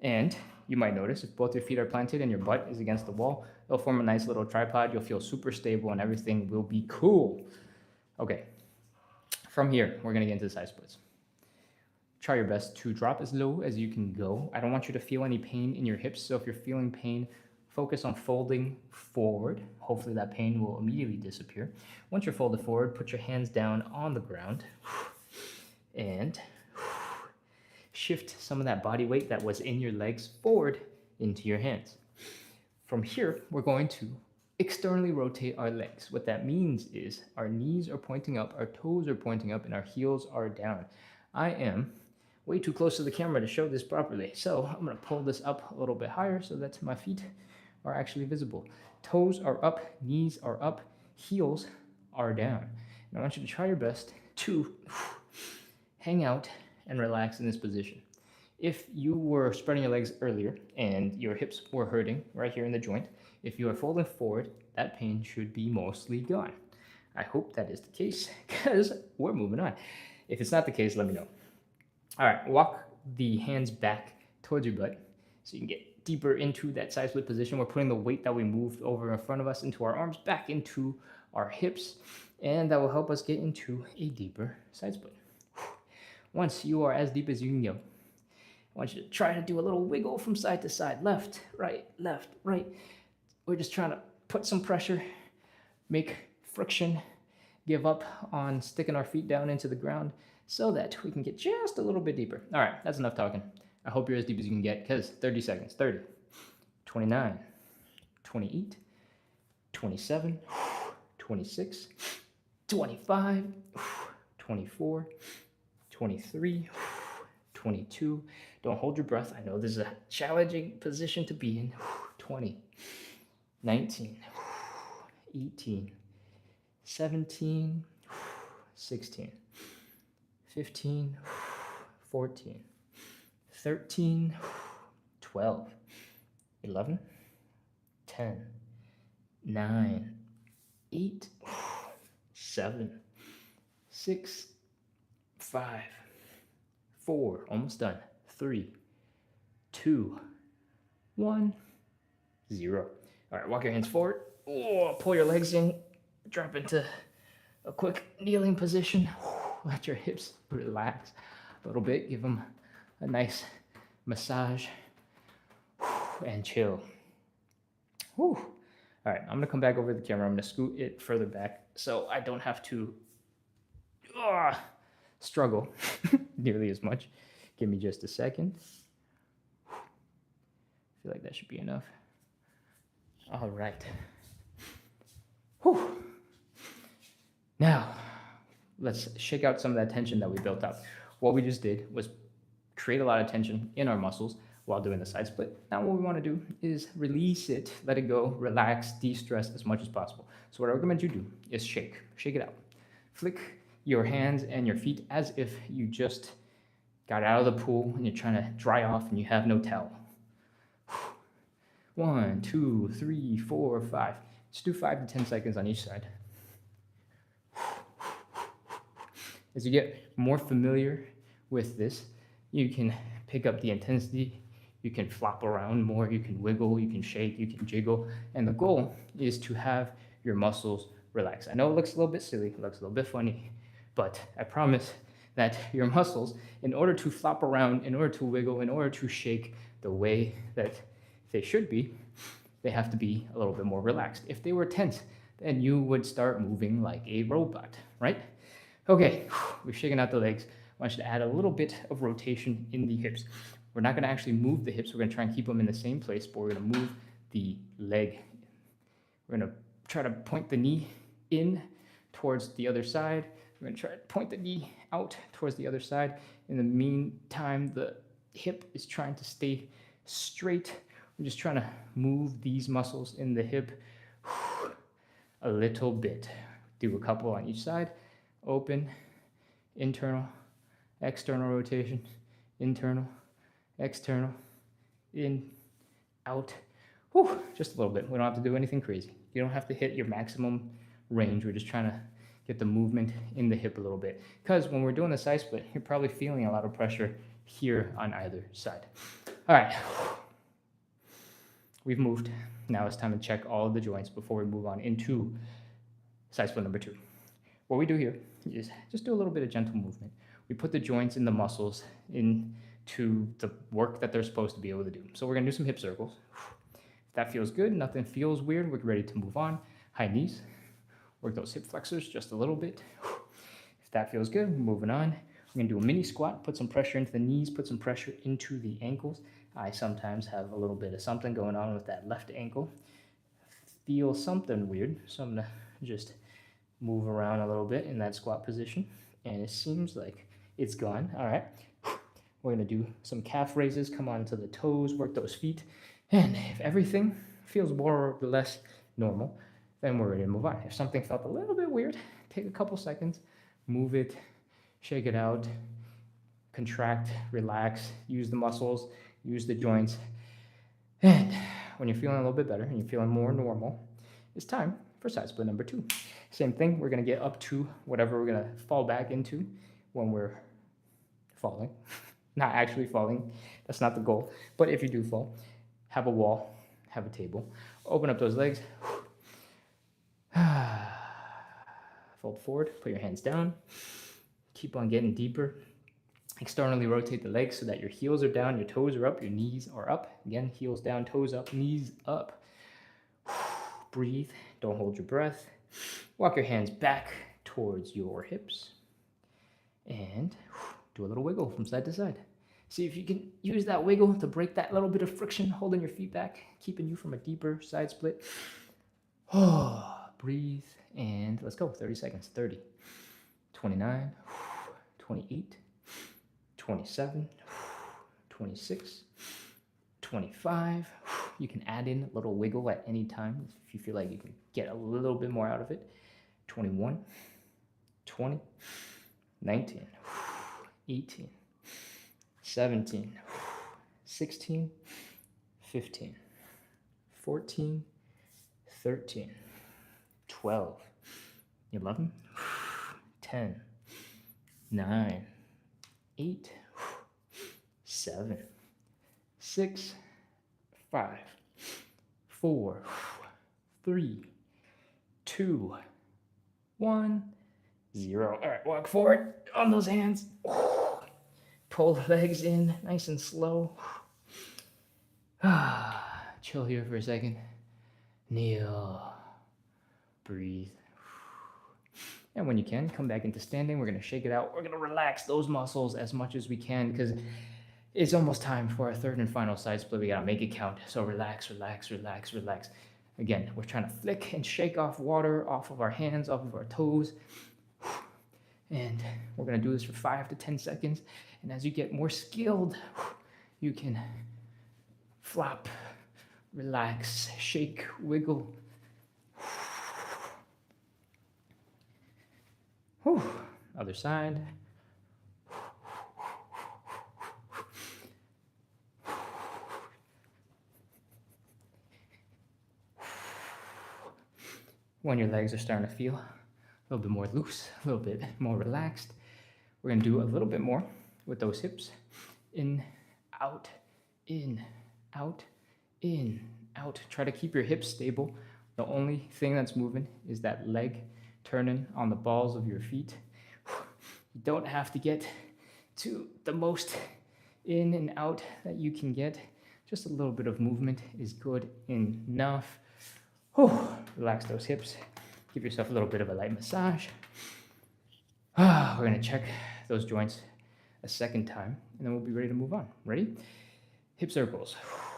And you might notice if both your feet are planted and your butt is against the wall, it'll form a nice little tripod. You'll feel super stable and everything will be cool. Okay, from here, we're gonna get into the side splits. Try your best to drop as low as you can go. I don't want you to feel any pain in your hips, so if you're feeling pain, focus on folding forward. Hopefully that pain will immediately disappear. Once you're folded forward, put your hands down on the ground and shift some of that body weight that was in your legs forward into your hands. From here, we're going to externally rotate our legs. What that means is our knees are pointing up, our toes are pointing up, and our heels are down. I am way too close to the camera to show this properly, so I'm going to pull this up a little bit higher so that my feet are actually visible. Toes are up, knees are up, heels are down. And I want you to try your best to hang out and relax in this position. If you were spreading your legs earlier and your hips were hurting right here in the joint, if you are folding forward, that pain should be mostly gone. I hope that is the case because we're moving on. If it's not the case, let me know. All right, walk the hands back towards your butt so you can get deeper into that side split position. We're putting the weight that we moved over in front of us into our arms back into our hips, and that will help us get into a deeper side split. Once you are as deep as you can go, I want you to try to do a little wiggle from side to side, left, right, left, right. We're just trying to put some pressure, make friction, give up on sticking our feet down into the ground so that we can get just a little bit deeper. All right, that's enough talking. I hope you're as deep as you can get because 30 seconds, 30, 29, 28, 27, 26, 25, 24, 23, 22. Don't hold your breath. I know this is a challenging position to be in. 20, 19, 18, 17, 16, 15, 14, 13, 12, 11, 10, 9, 8, 7, 6, 5, 4, almost done, 3, 2, 1, 0. All right, walk your hands forward. Oh, pull your legs in, drop into a quick kneeling position. Let your hips relax a little bit. Give them a nice massage and chill. Whew. All right, I'm gonna come back over the camera. I'm gonna scoot it further back so I don't have to struggle nearly as much. Give me just a second. I feel like that should be enough. All right. Whew. Now, let's shake out some of that tension that we built up. What we just did was create a lot of tension in our muscles while doing the side split. Now what we want to do is release it, let it go, relax, de-stress as much as possible. So what I recommend you do is shake it out. Flick your hands and your feet as if you just got out of the pool and you're trying to dry off and you have no towel. 1, 2, 3, 4, 5. Just do 5 to 10 seconds on each side. As you get more familiar with this, you can pick up the intensity, you can flop around more, you can wiggle, you can shake, you can jiggle, and the goal is to have your muscles relax. I know it looks a little bit silly, it looks a little bit funny, but I promise that your muscles, in order to flop around, in order to wiggle, in order to shake the way that they should be, they have to be a little bit more relaxed. If they were tense, then you would start moving like a robot, right? Okay, we've shaken out the legs. I want you to add a little bit of rotation in the hips. We're not gonna actually move the hips. We're gonna try and keep them in the same place, but we're gonna move the leg. We're gonna try to point the knee in towards the other side. We're gonna try to point the knee out towards the other side. In the meantime, the hip is trying to stay straight. We're just trying to move these muscles in the hip a little bit. Do a couple on each side. Open, internal, external rotation, internal, external, in, out. Whew, just a little bit. We don't have to do anything crazy. You don't have to hit your maximum range. We're just trying to get the movement in the hip a little bit. Because when we're doing the side split, you're probably feeling a lot of pressure here on either side. All right. We've moved. Now it's time to check all of the joints before we move on into side split number 2. What we do here is just do a little bit of gentle movement. We put the joints and the muscles into the work that they're supposed to be able to do. So we're gonna do some hip circles. If that feels good, nothing feels weird, we're ready to move on. High knees, work those hip flexors just a little bit. If that feels good, moving on. We're gonna do a mini squat, put some pressure into the knees, put some pressure into the ankles. I sometimes have a little bit of something going on with that left ankle. Feel something weird, so I'm gonna just move around a little bit in that squat position, and it seems like it's gone. All right, we're gonna do some calf raises, come onto the toes, work those feet, and if everything feels more or less normal, then we're ready to move on. If something felt a little bit weird, take a couple seconds, move it, shake it out, contract, relax, use the muscles, use the joints, and when you're feeling a little bit better and you're feeling more normal, it's time for side split number 2. Same thing, we're gonna get up to whatever we're gonna fall back into when we're falling. Not actually falling, that's not the goal. But if you do fall, have a wall, have a table, open up those legs, fold forward, put your hands down, keep on getting deeper. Externally rotate the legs so that your heels are down, your toes are up, your knees are up. Again, heels down, toes up, knees up. Breathe, don't hold your breath. Walk your hands back towards your hips and do a little wiggle from side to side. See if you can use that wiggle to break that little bit of friction holding your feet back, keeping you from a deeper side split. Breathe and let's go. 30 seconds. 30, 29, 28, 27, 26, 25. You can add in a little wiggle at any time if you feel like you can get a little bit more out of it. 21, 20, 19, 18, 17, 16, 15, 14, 13, 12, 11, 10, 9, 8, 7, 6, 5, 4, 3, 2, 1, 0. All right, walk forward on those hands. Pull the legs in nice and slow. Chill here for a second. Kneel. Breathe. And when you can, come back into standing. We're going to shake it out. We're going to relax those muscles as much as we can because it's almost time for our third and final side split. We got to make it count. So relax, relax, relax, relax. Again, we're trying to flick and shake off water off of our hands, off of our toes. And we're going to do this for 5 to 10 seconds. And as you get more skilled, you can flop, relax, shake, wiggle. Other side. When your legs are starting to feel a little bit more loose, a little bit more relaxed, we're going to do a little bit more with those hips. In, out, in, out, in, out. Try to keep your hips stable. The only thing that's moving is that leg turning on the balls of your feet. You don't have to get to the most in and out that you can get. Just a little bit of movement is good enough. Relax those hips. Give yourself a little bit of a light massage. We're going to check those joints a second time, and then we'll be ready to move on. Ready? Hip circles.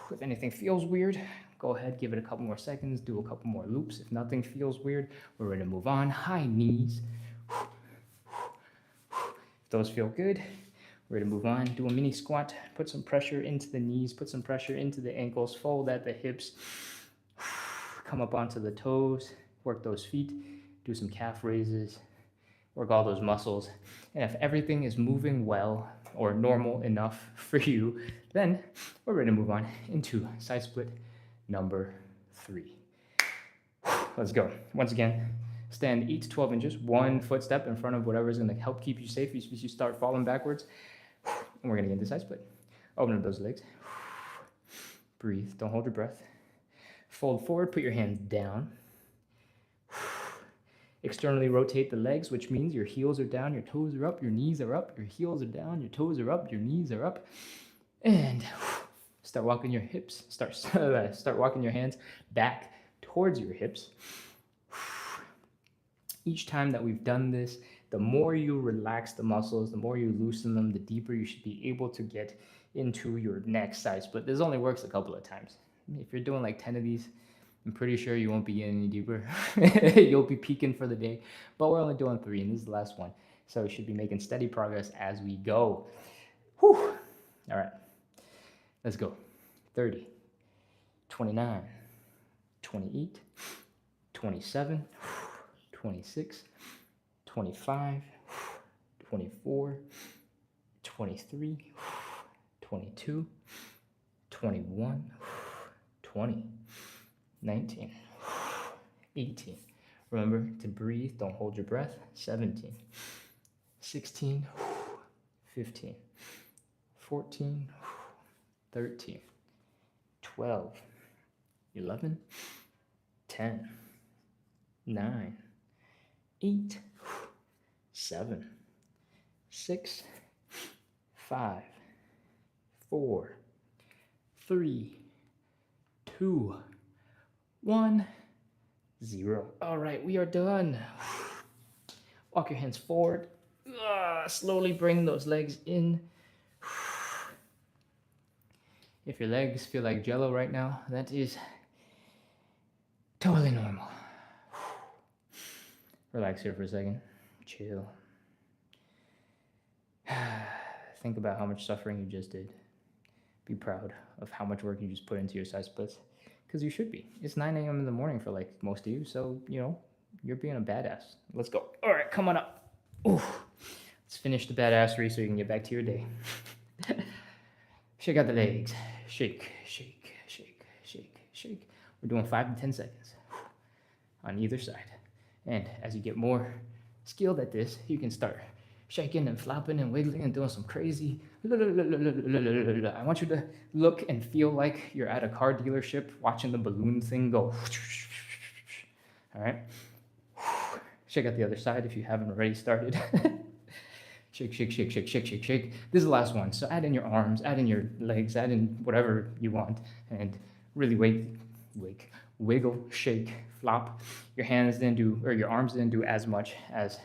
If anything feels weird, go ahead, give it a couple more seconds, do a couple more loops. If nothing feels weird, we're ready to move on. High knees. If those feel good, we're ready to move on. Do a mini squat. Put some pressure into the knees, put some pressure into the ankles, fold at the hips. Come up onto the toes, work those feet, do some calf raises, work all those muscles. And if everything is moving well or normal enough for you, then we're ready to move on into side split number 3. Let's go. Once again, stand 8 to 12 inches, 1 footstep in front of whatever is going to help keep you safe as you start falling backwards. And we're going to get into side split. Open up those legs. Breathe. Don't hold your breath. Fold forward, put your hands down. Externally rotate the legs, which means your heels are down, your toes are up, your knees are up, your heels are down, your toes are up, your knees are up. And start walking your hips, start walking your hands back towards your hips. Each time that we've done this, the more you relax the muscles, the more you loosen them, the deeper you should be able to get into your next side split. This only works a couple of times. If you're doing like 10 of these, I'm pretty sure you won't be getting any deeper. You'll be peaking for the day, but we're only doing 3 and this is the last one. So we should be making steady progress as we go. All right, let's go. 30, 29, 28, 27, 26, 25, 24, 23, 22, 21, 20, 19, 18. Remember to breathe, don't hold your breath. 17, 16, 15, 14, 13, 12, 11, 10, 9, 8, 7, 6, 5, 4, 3, 2, 1, 0. All right, we are done. Walk your hands forward. Slowly bring those legs in. If your legs feel like jello right now, that is totally normal. Relax here for a second. Chill. Think about how much suffering you just did. Be proud of how much work you just put into your side splits. Because you should be. It's 9 a.m. in the morning for like most of you, so, you know, you're being a badass. Let's go. All right, come on up. Ooh. Let's finish the badassery so you can get back to your day. Shake out the legs. Shake, shake, shake, shake, shake. We're doing 5 to 10 seconds on either side. And as you get more skilled at this, you can start shaking and flopping and wiggling and doing some crazy. I want you to look and feel like you're at a car dealership watching the balloon thing go. All right. Shake out the other side if you haven't already started. Shake, shake, shake, shake, shake, shake, shake. This is the last one. So add in your arms, add in your legs, add in whatever you want, and really wiggle, shake, flop. Your hands didn't do, or your arms didn't do as much as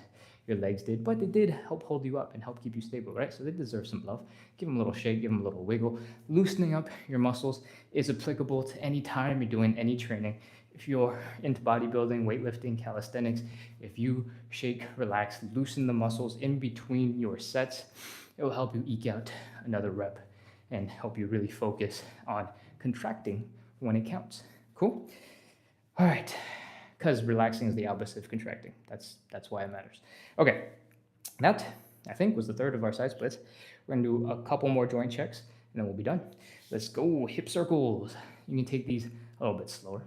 your legs did, but they did help hold you up and help keep you stable, right? So they deserve some love. Give them a little shake, give them a little wiggle. Loosening up your muscles is applicable to any time you're doing any training. If you're into bodybuilding, weightlifting, calisthenics, if you shake, relax, loosen the muscles in between your sets, it will help you eke out another rep and help you really focus on contracting when it counts. Cool? All right, because relaxing is the opposite of contracting. That's why it matters. Okay, that I think was the third of our side splits. We're gonna do a couple more joint checks and then we'll be done. Let's go hip circles. You can take these a little bit slower.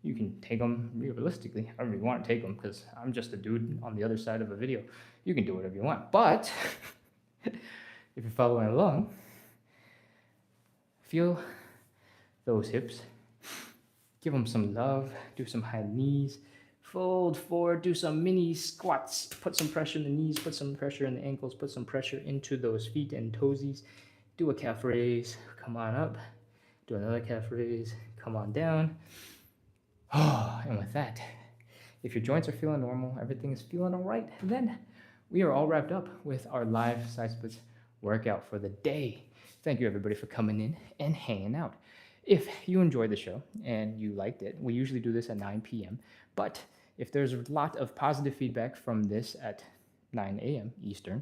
You can take them realistically, however you want to take them, because I'm just a dude on the other side of a video. You can do whatever you want, but if you're following along, feel those hips. Give them some love, do some high knees, fold forward, do some mini squats, put some pressure in the knees, put some pressure in the ankles, put some pressure into those feet and toesies. Do a calf raise, come on up, do another calf raise, come on down. Oh, and with that, if your joints are feeling normal, everything is feeling all right, then we are all wrapped up with our live side splits workout for the day. Thank you everybody for coming in and hanging out. If you enjoyed the show and you liked it, we usually do this at 9 p.m. But if there's a lot of positive feedback from this at 9 a.m. Eastern,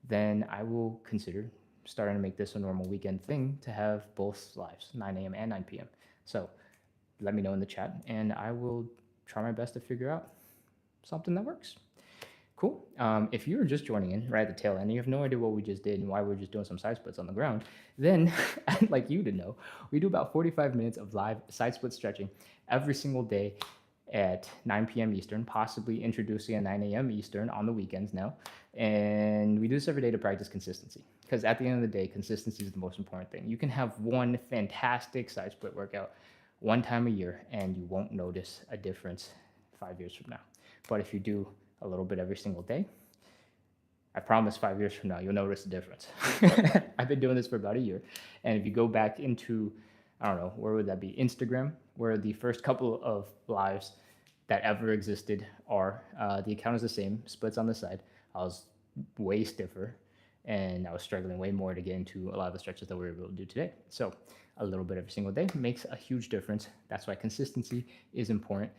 then I will consider starting to make this a normal weekend thing to have both lives, 9 a.m. and 9 p.m. So let me know in the chat and I will try my best to figure out something that works. Cool. If you're just joining in right at the tail end and you have no idea what we just did and why we're just doing some side splits on the ground, then I'd like you to know we do about 45 minutes of live side split stretching every single day at 9 p.m. Eastern, possibly introducing at 9 a.m. Eastern on the weekends now. And we do this every day to practice consistency, because at the end of the day, consistency is the most important thing. You can have one fantastic side split workout one time a year and you won't notice a difference 5 years from now. But if you do a little bit every single day, I promise 5 years from now, you'll notice a difference. I've been doing this for about a year. And if you go back into, I don't know, where would that be? Instagram, where the first couple of lives that ever existed are, the account is the same, splits on the side. I was way stiffer and I was struggling way more to get into a lot of the stretches that we were able to do today. So a little bit every single day makes a huge difference. That's why consistency is important.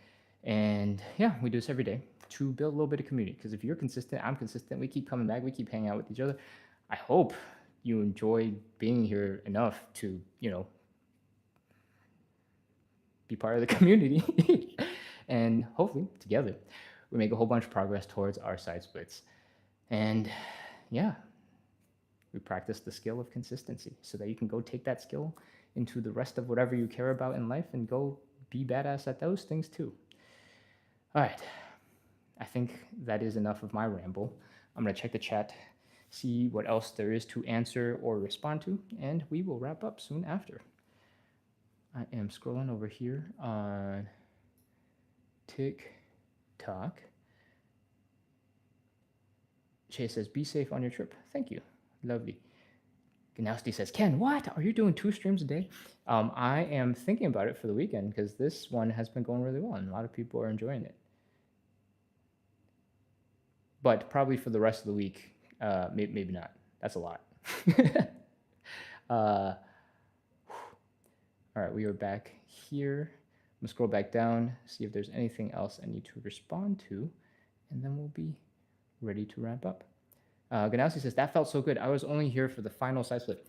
And yeah, we do this every day to build a little bit of community, because if you're consistent, I'm consistent, we keep coming back, we keep hanging out with each other. I hope you enjoy being here enough to, you know, be part of the community. And hopefully together we make a whole bunch of progress towards our side splits. And yeah, we practice the skill of consistency so that you can go take that skill into the rest of whatever you care about in life and go be badass at those things too. All right, I think that is enough of my ramble. I'm gonna check the chat, see what else there is to answer or respond to, and we will wrap up soon after. I am scrolling over here on TikTok. Shay says, be safe on your trip. Thank you. Lovely. Ganowski says, Ken, what? Are you doing 2 streams a day? I am thinking about it for the weekend because this one has been going really well and a lot of people are enjoying it. But probably for the rest of the week, maybe not. That's a lot. All right, we are back here. I'm gonna scroll back down, see if there's anything else I need to respond to, and then we'll be ready to wrap up. Ganowski says, that felt so good. I was only here for the final side split.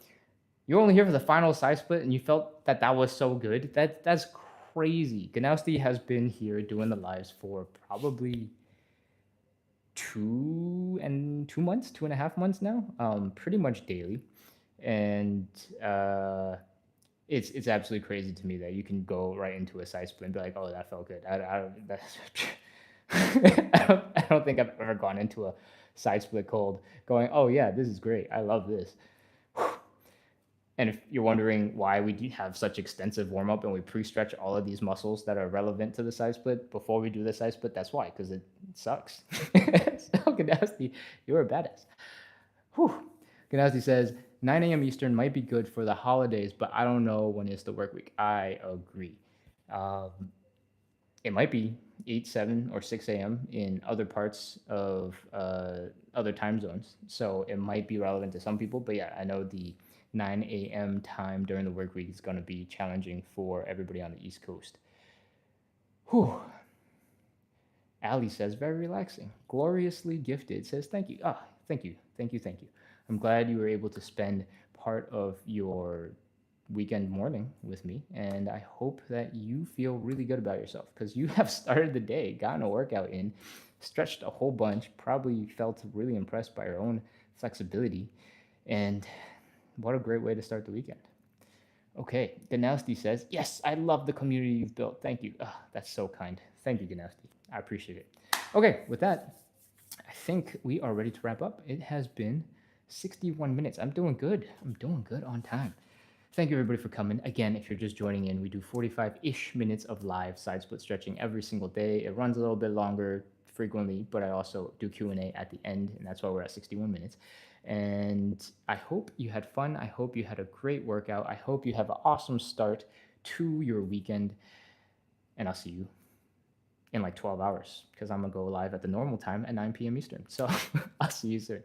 You're only here for the final side split and you felt that that was so good? That's crazy. Ganowski has been here doing the lives for probably 2.5 months now, pretty much daily. And it's absolutely crazy to me that you can go right into a side split and be like, oh, that felt good. I don't think I've ever gone into a side split cold going, oh yeah, this is great, I love this. And if you're wondering why we do have such extensive warm-up and we pre-stretch all of these muscles that are relevant to the side split before we do the side split, that's why, because it's sucks. So Ganowski, you're a badass. Whew. Ganowski says 9 a.m. Eastern might be good for the holidays, but I don't know when it's the work week. I agree. Um, it might be 8, 7, or 6 a.m. in other parts of other time zones. So it might be relevant to some people. But yeah, I know the 9 a.m. time during the work week is going to be challenging for everybody on the East Coast. Whew. Ali says, very relaxing. Gloriously gifted says, thank you. Ah, thank you. Thank you. Thank you. I'm glad you were able to spend part of your weekend morning with me. And I hope that you feel really good about yourself because you have started the day, gotten a workout in, stretched a whole bunch, probably felt really impressed by your own flexibility. And what a great way to start the weekend. Okay, Ganowski says, yes, I love the community you've built. Thank you. Oh, that's so kind. Thank you, Ganowski. I appreciate it. Okay, with that, I think we are ready to wrap up. It has been 61 minutes. I'm doing good. I'm doing good on time. Thank you, everybody, for coming. Again, if you're just joining in, we do 45-ish minutes of live side split stretching every single day. It runs a little bit longer frequently, but I also do Q&A at the end, and that's why we're at 61 minutes. And I hope you had fun. I hope you had a great workout. I hope you have an awesome start to your weekend. And I'll see you in like 12 hours because I'm going to go live at the normal time at 9 p.m. Eastern. So I'll see you soon.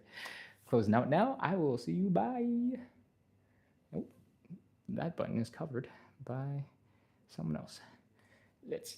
Closing out now. I will see you. Bye. Oh, that button is covered by someone else. Let's